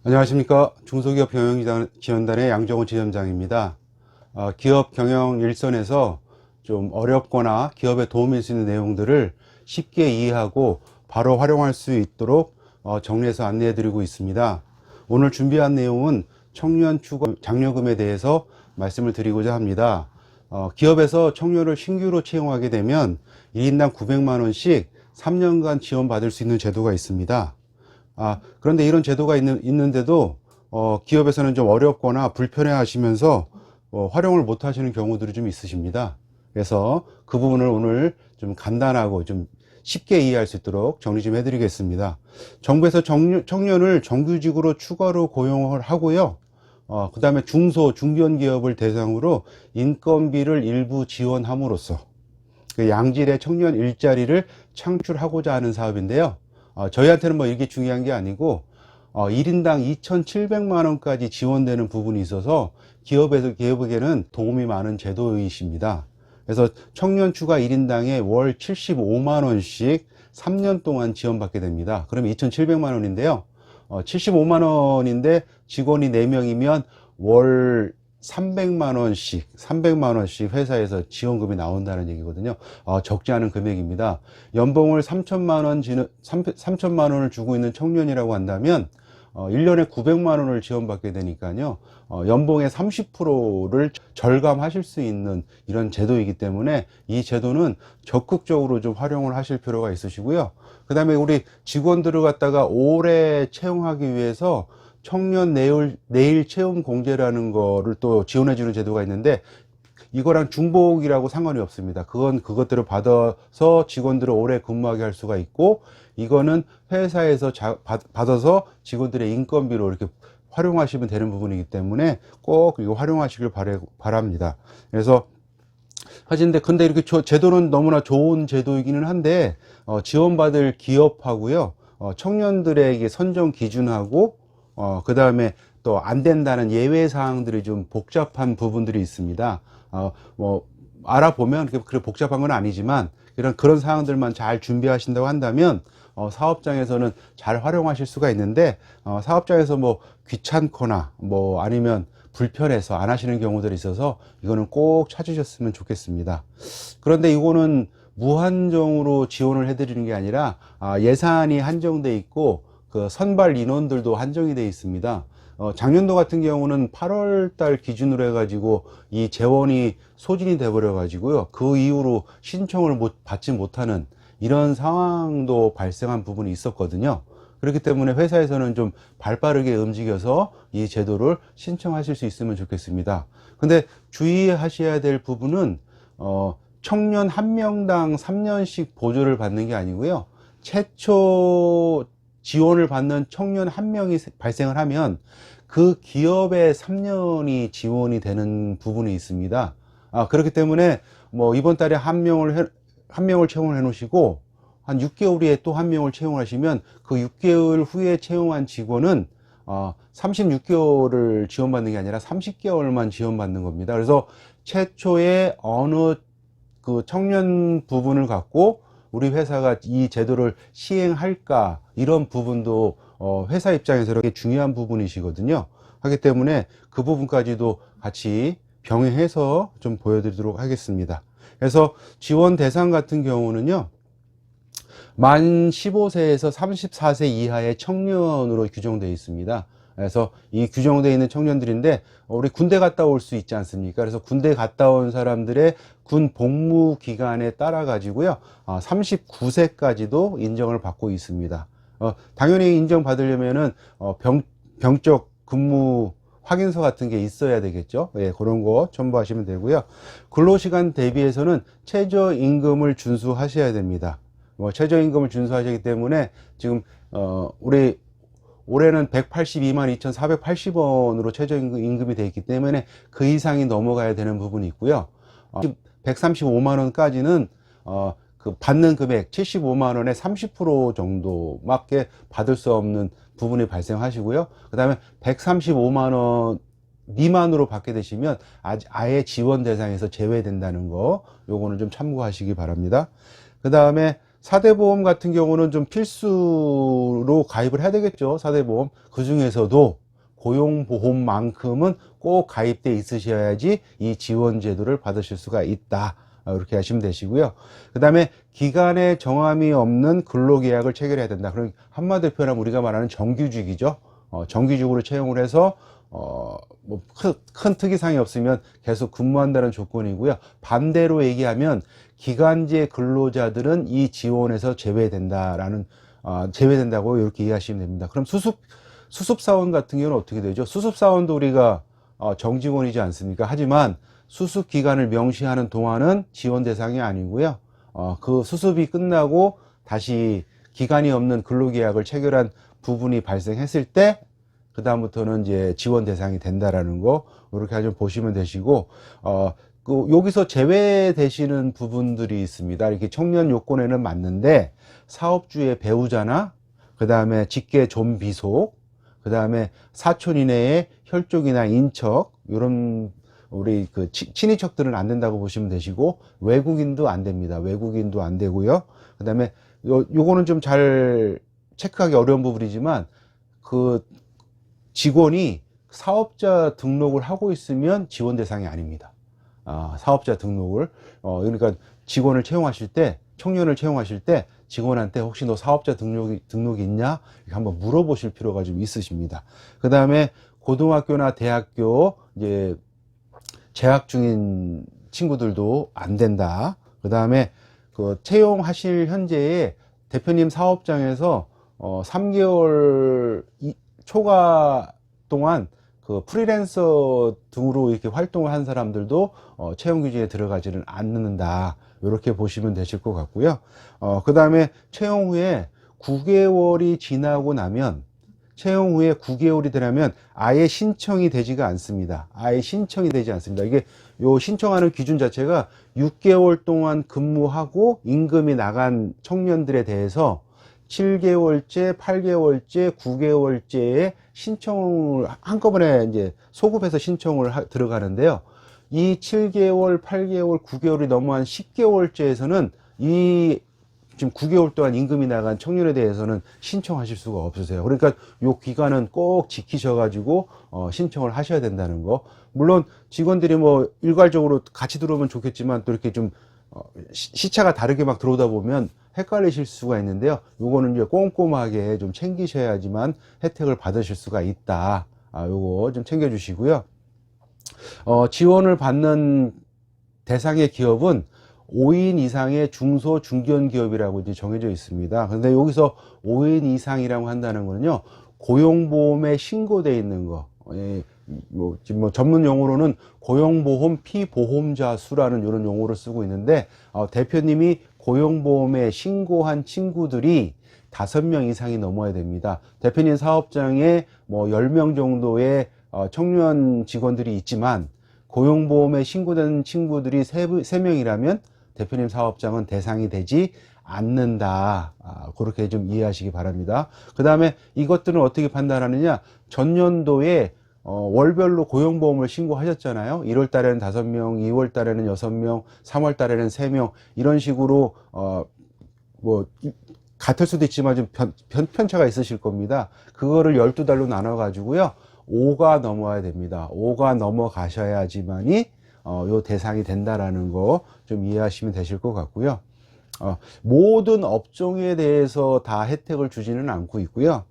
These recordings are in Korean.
안녕하십니까. 중소기업 경영지원단의 양정호 지점장입니다. 기업 경영 일선에서 좀 어렵거나 기업에 도움이 될 수 있는 내용들을 쉽게 이해하고 바로 활용할 수 있도록 정리해서 안내해 드리고 있습니다. 오늘 준비한 내용은 청년 추가 장려금에 대해서 말씀을 드리고자 합니다. 기업에서 청년을 신규로 채용하게 되면 1인당 900만 원씩 3년간 지원받을 수 있는 제도가 있습니다. 그런데 이런 제도가 있는데도 기업에서는 좀 어렵거나 불편해 하시면서 활용을 못 하시는 경우들이 좀 있으십니다. 그래서 그 부분을 오늘 좀 간단하고 좀 쉽게 이해할 수 있도록 정리 좀 해드리겠습니다. 정부에서 청년을 정규직으로 추가로 고용을 하고요. 그 다음에 중견기업을 대상으로 인건비를 일부 지원함으로써 그 양질의 청년 일자리를 창출하고자 하는 사업인데요. 저희한테는 뭐 이게 중요한 게 아니고 1인당 2,700만 원까지 지원되는 부분이 있어서 기업에게는 도움이 많은 제도이십니다. 그래서 청년 추가 1인당에 월 75만 원씩 3년 동안 지원받게 됩니다. 그럼 2,700만 원인데요. 75만 원인데 직원이 4명이면 월 300만 원씩 회사에서 지원금이 나온다는 얘기거든요. 적지 않은 금액입니다. 연봉을 3천만 원을 주고 있는 청년이라고 한다면 1년에 900만 원을 지원받게 되니까요. 연봉의 30%를 절감하실 수 있는 이런 제도이기 때문에 이 제도는 적극적으로 좀 활용을 하실 필요가 있으시고요. 그 다음에 우리 직원들을 갖다가 오래 채용하기 위해서 청년 내일 채용 공제라는 거를 또 지원해 주는 제도가 있는데 이거랑 중복이라고 상관이 없습니다. 그것들을 받아서 직원들을 오래 근무하게 할 수가 있고, 이거는 회사에서 받아서 직원들의 인건비로 이렇게 활용하시면 되는 부분이기 때문에 꼭 이거 활용하시길 바랍니다. 그래서 근데 이렇게 제도는 너무나 좋은 제도이기는 한데 지원받을 기업하고요, 청년들에게 선정 기준하고 그 다음에 또 안 된다는 예외 사항들이 좀 복잡한 부분들이 있습니다. 뭐 알아보면 그렇게 복잡한 건 아니지만 그런 사항들만 잘 준비하신다고 한다면 사업장에서는 잘 활용하실 수가 있는데, 사업장에서 뭐 귀찮거나 뭐 아니면 불편해서 안 하시는 경우들이 있어서 이거는 꼭 찾으셨으면 좋겠습니다. 그런데 이거는 무한정으로 지원을 해드리는 게 아니라 예산이 한정돼 있고 그 선발 인원들도 한정이 되어 있습니다. 작년도 같은 경우는 8월 달 기준으로 해가지고 이 재원이 소진이 돼 버려 가지고요, 그 이후로 신청을 받지 못하는 이런 상황도 발생한 부분이 있었거든요. 그렇기 때문에 회사에서는 좀 발빠르게 움직여서 이 제도를 신청하실 수 있으면 좋겠습니다. 근데 주의하셔야 될 부분은 청년 1명당 3년씩 보조를 받는 게 아니고요, 최초 지원을 받는 청년 1명이 발생을 하면 그 기업에 3년이 지원이 되는 부분이 있습니다. 그렇기 때문에 뭐 이번 달에 한 명을 채용을 해 놓으시고 한 6개월 후에 또 1명을 채용하시면 그 6개월 후에 채용한 직원은 36개월을 지원받는 게 아니라 30개월만 지원받는 겁니다. 그래서 최초에 어느 그 청년 부분을 갖고 우리 회사가 이 제도를 시행할까, 이런 부분도 회사 입장에서 이렇게 중요한 부분이시거든요. 하기 때문에 그 부분까지도 같이 병행해서 좀 보여드리도록 하겠습니다. 그래서 지원 대상 같은 경우는요, 만 15세에서 34세 이하의 청년으로 규정되어 있습니다. 그래서 이 규정되어 있는 청년들인데 우리 군대 갔다 올 수 있지 않습니까? 그래서 군대 갔다 온 사람들의 군 복무 기간에 따라 가지고요, 39세까지도 인정을 받고 있습니다. 당연히 인정받으려면은 병적 근무 확인서 같은 게 있어야 되겠죠. 예, 그런 거 첨부하시면 되고요. 근로시간 대비해서는 최저임금을 준수하셔야 됩니다. 최저임금을 준수하시기 때문에 지금 우리 올해는 182만 2,480원으로 최저임금이 되어 있기 때문에 그 이상이 넘어가야 되는 부분이 있고요. 135만 원까지는 그 받는 금액 75만 원의 30% 정도밖에 받을 수 없는 부분이 발생하시고요. 그 다음에 135만 원 미만으로 받게 되시면 아예 지원 대상에서 제외된다는 거, 요거는 좀 참고하시기 바랍니다. 그 다음에 4대 보험 같은 경우는 좀 필수로 가입을 해야 되겠죠. 4대 보험. 그 중에서도 고용보험만큼은 꼭 가입돼 있으셔야지 이 지원 제도를 받으실 수가 있다. 이렇게 하시면 되시고요. 그 다음에 기간에 정함이 없는 근로계약을 체결해야 된다. 그럼 한마디로 표현하면 우리가 말하는 정규직이죠. 정규직으로 채용을 해서 뭐 큰 특이사항이 없으면 계속 근무한다는 조건이고요. 반대로 얘기하면 기간제 근로자들은 이 지원에서 제외된다고 이렇게 이해하시면 됩니다. 그럼 수습사원 같은 경우는 어떻게 되죠? 수습사원도 우리가 정직원이지 않습니까? 하지만 수습 기간을 명시하는 동안은 지원 대상이 아니고요. 그 수습이 끝나고 다시 기간이 없는 근로계약을 체결한 부분이 발생했을 때 그 다음부터는 이제 지원 대상이 된다라는 거 이렇게 좀 보시면 되시고 여기서 제외되시는 부분들이 있습니다. 이렇게 청년 요건에는 맞는데 사업주의 배우자나 그 다음에 직계 좀비속 그 다음에 사촌 이내의 혈족이나 인척 이런 우리 그 친인척들은 안 된다고 보시면 되시고 외국인도 안 됩니다. 외국인도 안 되고요. 그 다음에 요거는 좀 잘 체크하기 어려운 부분이지만 그 직원이 사업자 등록을 하고 있으면 지원 대상이 아닙니다. 사업자 등록을 그러니까 직원을 채용하실 때 청년을 채용하실 때 직원한테 혹시 너 사업자 등록이 있냐 이렇게 한번 물어보실 필요가 좀 있으십니다. 그 다음에 고등학교나 대학교 이제 재학 중인 친구들도 안 된다. 그 다음에 그 채용하실 현재의 대표님 사업장에서 3개월 초과 동안 그 프리랜서 등으로 이렇게 활동을 한 사람들도 채용 규정에 들어가지는 않는다. 이렇게 보시면 되실 것 같고요. 그 다음에 채용 후에 9개월이 지나고 나면 채용 후에 9개월이 되려면 아예 신청이 되지가 않습니다. 아예 신청이 되지 않습니다. 이게 요 신청하는 기준 자체가 6개월 동안 근무하고 임금이 나간 청년들에 대해서 7개월째, 8개월째, 9개월째에 신청을 한꺼번에 이제 소급해서 신청을 들어가는데요. 이 7개월, 8개월, 9개월이 넘어간 10개월째에서는 이 지금 9개월 동안 임금이 나간 청년에 대해서는 신청하실 수가 없으세요. 그러니까 요 기간은 꼭 지키셔가지고 신청을 하셔야 된다는 거. 물론 직원들이 뭐 일괄적으로 같이 들어오면 좋겠지만 또 이렇게 좀 시차가 다르게 막 들어오다 보면 헷갈리실 수가 있는데요. 요거는 이제 꼼꼼하게 좀 챙기셔야지만 혜택을 받으실 수가 있다. 요거 좀 챙겨주시고요. 지원을 받는 대상의 기업은 5인 이상의 중소 중견 기업이라고 이제 정해져 있습니다. 근데 여기서 5인 이상이라고 한다는 거는요, 고용보험에 신고되어 있는 거. 지금 뭐 전문 용어로는 고용보험 피보험자 수라는 이런 용어를 쓰고 있는데, 대표님이 고용보험에 신고한 친구들이 5명 이상이 넘어야 됩니다. 대표님 사업장에 뭐 10명 정도의 청년 직원들이 있지만, 고용보험에 신고된 친구들이 3명이라면 대표님 사업장은 대상이 되지 않는다. 그렇게 좀 이해하시기 바랍니다. 그 다음에 이것들은 어떻게 판단하느냐. 전년도에 월별로 고용보험을 신고하셨잖아요. 1월 달에는 5명, 2월 달에는 6명, 3월 달에는 3명 이런 식으로 뭐 같을 수도 있지만 좀 편차가 있으실 겁니다. 그거를 12달로 나눠 가지고요. 5가 넘어야 됩니다. 5가 넘어가셔야지만이 요 대상이 된다라는 거 좀 이해하시면 되실 것 같고요. 모든 업종에 대해서 다 혜택을 주지는 않고 있고요.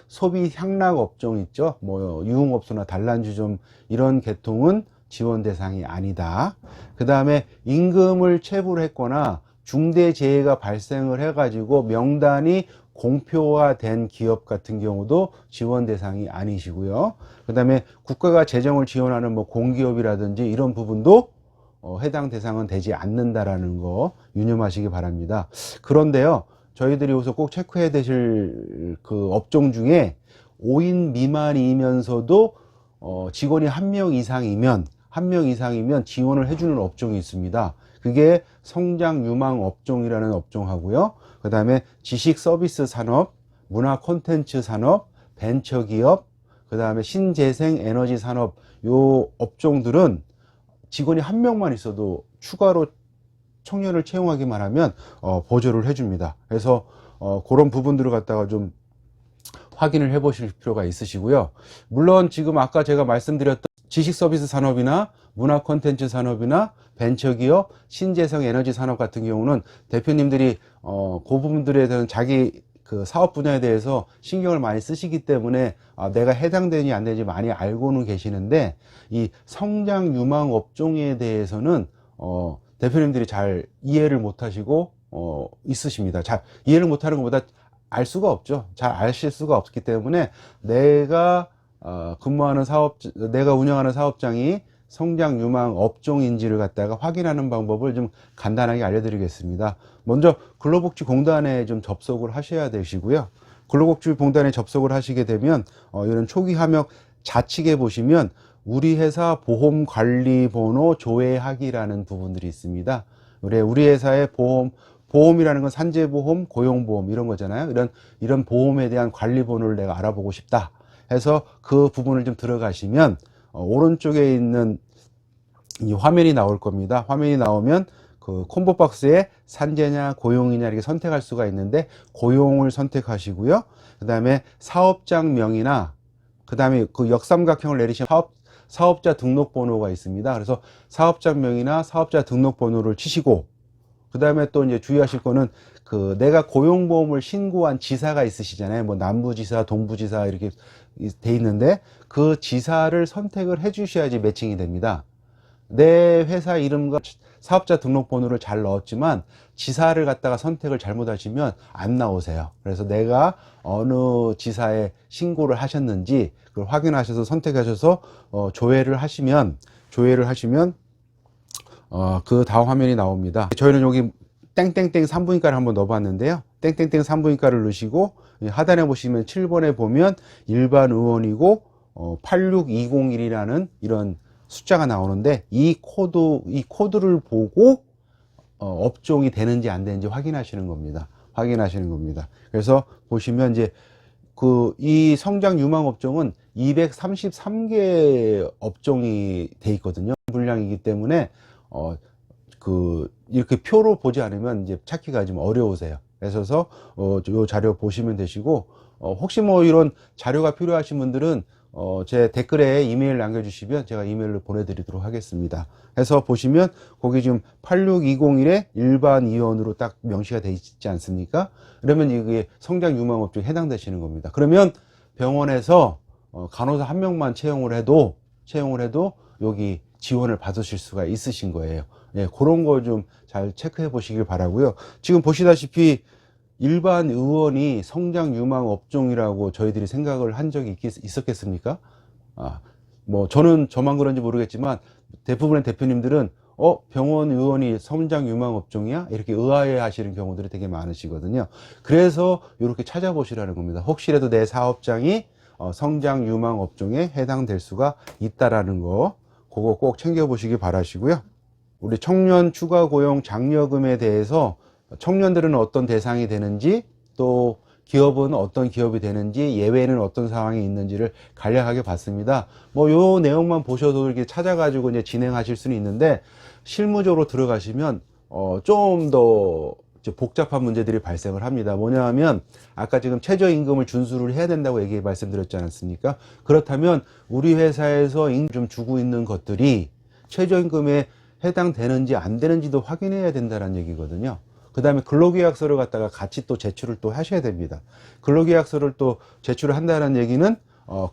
소비 향락 업종 있죠. 뭐 유흥업소나 단란주점 이런 계통은 지원 대상이 아니다. 그 다음에 임금을 체불했거나 중대재해가 발생을 해가지고 명단이 공표화된 기업 같은 경우도 지원 대상이 아니시고요. 그 다음에 국가가 재정을 지원하는 뭐 공기업이라든지 이런 부분도 해당 대상은 되지 않는다라는 거 유념하시기 바랍니다. 그런데요, 저희들이 여기서 꼭 체크해야 되실 그 업종 중에 5인 미만이면서도 직원이 1명 이상이면 지원을 해주는 업종이 있습니다. 그게 성장 유망 업종이라는 업종하고요. 그 다음에 지식 서비스 산업, 문화 콘텐츠 산업, 벤처기업, 그 다음에 신재생 에너지 산업 요 업종들은 직원이 1명만 있어도 추가로 청년을 채용하기만 하면 보조를 해줍니다. 그래서 그런 부분들을 갖다가 좀 확인을 해 보실 필요가 있으시고요. 물론 지금 아까 제가 말씀드렸던 지식 서비스 산업이나 문화 콘텐츠 산업이나 벤처기업, 신재생 에너지 산업 같은 경우는 대표님들이 그 부분들에 대한 자기 그 사업 분야에 대해서 신경을 많이 쓰시기 때문에 내가 해당되는지 안 되는지 많이 알고는 계시는데, 이 성장 유망 업종에 대해서는 대표님들이 잘 이해를 못 하시고 있으십니다. 잘 이해를 못 하는 것보다 알 수가 없죠. 잘 아실 수가 없기 때문에 내가 근무하는 내가 운영하는 사업장이 성장 유망 업종인지를 갖다가 확인하는 방법을 좀 간단하게 알려드리겠습니다. 먼저 근로복지공단에 좀 접속을 하셔야 되시고요. 근로복지공단에 접속을 하시게 되면 이런 초기 협약 좌측에 보시면 우리 회사 보험관리번호 조회하기라는 부분들이 있습니다. 우리 회사의 보험이라는 건 산재보험, 고용보험 이런 거잖아요. 이런 보험에 대한 관리번호를 내가 알아보고 싶다 해서 그 부분을 좀 들어가시면 오른쪽에 있는 이 화면이 나올 겁니다. 화면이 나오면 그 콤보 박스에 산재냐 고용이냐 이렇게 선택할 수가 있는데, 고용을 선택하시고요. 그 다음에 사업장명이나 그 다음에 그 역삼각형을 내리시면 사업자 등록번호가 있습니다. 그래서 사업장명이나 사업자 등록번호를 치시고, 그 다음에 또 이제 주의하실 거는 그 내가 고용보험을 신고한 지사가 있으시잖아요. 뭐 남부지사, 동부지사 이렇게 돼 있는데 그 지사를 선택을 해 주셔야지 매칭이 됩니다. 내 회사 이름과 사업자 등록번호를 잘 넣었지만 지사를 갖다가 선택을 잘못하시면 안 나오세요. 그래서 내가 어느 지사에 신고를 하셨는지 그걸 확인하셔서 선택하셔서 조회를 하시면 그 다음 화면이 나옵니다. 저희는 여기 땡땡땡 산부인과를 한번 넣어봤는데요. 땡땡땡 산부인과를 넣으시고 하단에 보시면 7번에 보면 일반 의원이고 86201이라는 이런 숫자가 나오는데, 이 코드를 보고 업종이 되는지 안 되는지 확인하시는 겁니다. 그래서 보시면 이제 이 성장 유망 업종은 233개 업종이 돼 있거든요. 분량이기 때문에 이렇게 표로 보지 않으면 이제 찾기가 좀 어려우세요. 그래서 요 자료 보시면 되시고, 혹시 뭐 이런 자료가 필요하신 분들은 제 댓글에 이메일 남겨주시면 제가 이메일로 보내드리도록 하겠습니다. 해서 보시면 거기 지금 86201에 일반 의원으로 딱 명시가 되어 있지 않습니까? 그러면 이게 성장 유망 업종에 해당되시는 겁니다. 그러면 병원에서 간호사 한 명만 채용을 해도 여기 지원을 받으실 수가 있으신 거예요. 예, 그런 거 좀 잘 체크해 보시길 바라고요. 지금 보시다시피 일반 의원이 성장 유망 업종이라고 저희들이 생각을 한 적이 있었겠습니까? 뭐 저만 그런지 모르겠지만 대부분의 대표님들은 병원 의원이 성장 유망 업종이야? 이렇게 의아해 하시는 경우들이 되게 많으시거든요. 그래서 이렇게 찾아보시라는 겁니다. 혹시라도 내 사업장이 성장 유망 업종에 해당될 수가 있다라는 거, 그거 꼭 챙겨보시기 바라시고요. 우리 청년 추가 고용 장려금에 대해서 청년들은 어떤 대상이 되는지, 또 기업은 어떤 기업이 되는지, 예외는 어떤 상황이 있는지를 간략하게 봤습니다. 뭐 요 내용만 보셔도 이렇게 찾아가지고 이제 진행하실 수는 있는데, 실무적으로 들어가시면 좀 더 복잡한 문제들이 발생을 합니다. 뭐냐 하면 아까 지금 최저임금을 준수를 해야 된다고 말씀드렸지 않았습니까? 그렇다면 우리 회사에서 좀 주고 있는 것들이 최저임금에 해당되는지 안 되는지도 확인해야 된다는 얘기거든요. 그 다음에 근로계약서를 갖다가 같이 또 제출을 또 하셔야 됩니다. 근로계약서를 또 제출을 한다는 얘기는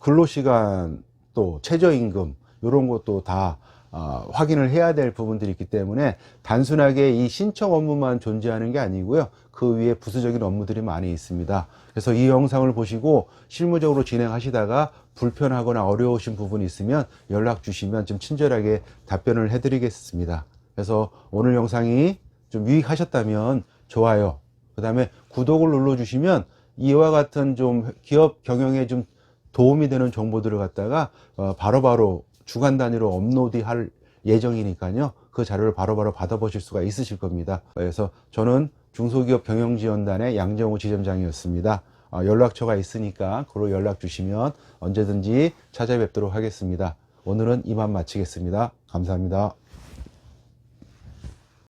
근로시간 또 최저임금 이런 것도 다 확인을 해야 될 부분들이 있기 때문에 단순하게 이 신청 업무만 존재하는 게 아니고요. 그 위에 부수적인 업무들이 많이 있습니다. 그래서 이 영상을 보시고 실무적으로 진행하시다가 불편하거나 어려우신 부분이 있으면 연락 주시면 좀 친절하게 답변을 해드리겠습니다. 그래서 오늘 영상이 좀 유익하셨다면 좋아요, 그 다음에 구독을 눌러주시면 이와 같은 좀 기업 경영에 좀 도움이 되는 정보들을 갖다가 바로바로 주간 단위로 업로드 할 예정이니까요. 그 자료를 바로바로 받아보실 수가 있으실 겁니다. 그래서 저는 중소기업 경영지원단의 양정우 지점장이었습니다. 연락처가 있으니까 그로 연락 주시면 언제든지 찾아뵙도록 하겠습니다. 오늘은 이만 마치겠습니다. 감사합니다.